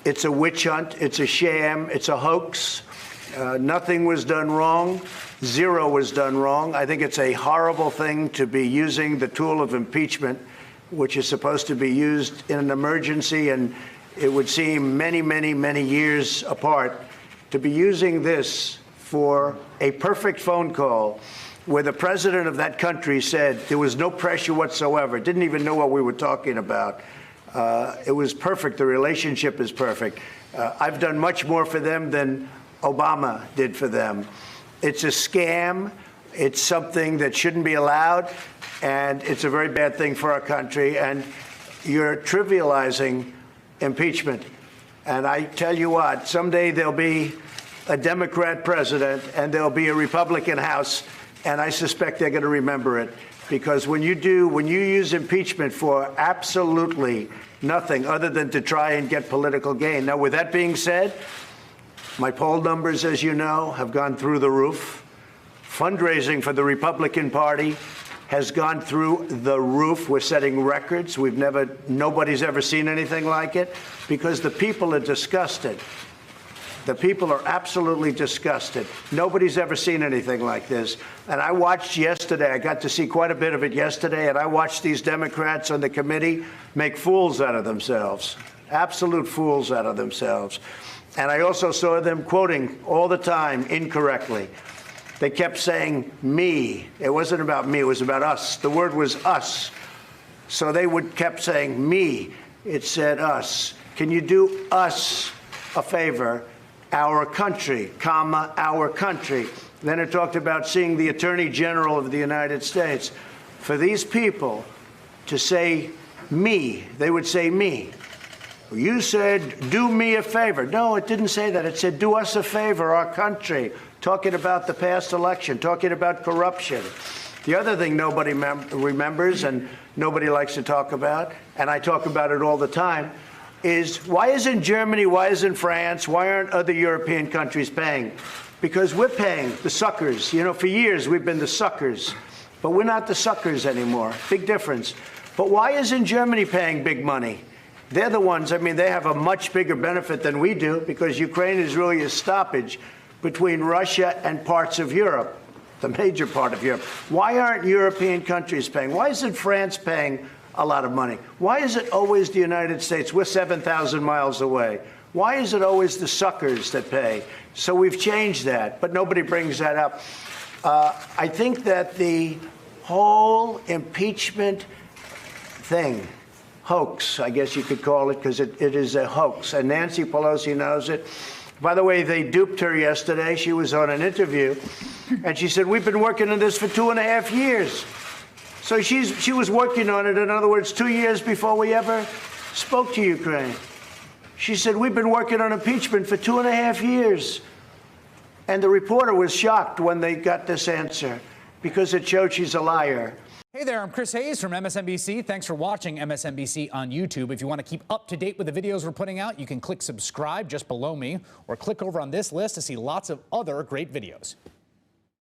It's a witch hunt. It's a sham. It's a hoax. Nothing was done wrong. Zero was done wrong. I think it's a horrible thing to be using the tool of impeachment, which is supposed to be used in an emergency, and it would seem many, many, many years apart, to be using this for a perfect phone call where the president of that country said there was no pressure whatsoever, didn't even know what we were talking about. It was perfect. The relationship is perfect. I've done much more for them than Obama did for them. It's a scam. It's something that shouldn't be allowed, and it's a very bad thing for our country. And you're trivializing impeachment. And I tell you what, someday there'll be a Democrat president and there'll be a Republican House, and I suspect they're going to remember it. Because when you use impeachment for absolutely nothing other than to try and get political gain. Now, with that being said, my poll numbers, as you know, have gone through the roof. Fundraising for the Republican Party has gone through the roof. We're setting records. Nobody's ever seen anything like it, because the people are disgusted. The people are absolutely disgusted. Nobody's ever seen anything like this. And I watched yesterday, I got to see quite a bit of it yesterday, and I watched these Democrats on the committee make fools out of themselves, absolute fools out of themselves. And I also saw them quoting all the time incorrectly. They kept saying me. It wasn't about me, it was about us. The word was us. So they kept saying me. It said us. Can you do us a favor? Our country, comma, our country. Then it talked about seeing the Attorney General of the United States. For these people to say me, they would say me. You said, do me a favor. No, it didn't say that. It said, do us a favor, our country. Talking about the past election, talking about corruption. The other thing nobody remembers and nobody likes to talk about, and I talk about it all the time, is why isn't Germany, why isn't France, why aren't other European countries paying? Because we're paying the suckers. You know, for years we've been the suckers, but we're not the suckers anymore. Big difference. But why isn't Germany paying big money? They're the ones, I mean, they have a much bigger benefit than we do, because Ukraine is really a stoppage between Russia and parts of Europe, the major part of Europe. Why aren't European countries paying? Why isn't France paying a lot of money? Why is it always the United States? We're 7,000 miles away. Why is it always the suckers that pay? So we've changed that, but nobody brings that up. I think that the whole impeachment thing, hoax, I guess you could call it, because it is a hoax, and Nancy Pelosi knows it. By the way, they duped her yesterday. She was on an interview, and she said, we've been working on this for 2.5 years. So she was working on it, in other words, 2 years before we ever spoke to Ukraine. She said, we've been working on impeachment for 2.5 years. And the reporter was shocked when they got this answer, because it showed she's a liar. Hey there, I'm Chris Hayes from MSNBC. Thanks for watching MSNBC on YouTube. If you want to keep up to date with the videos we're putting out, you can click subscribe just below me, or click over on this list to see lots of other great videos.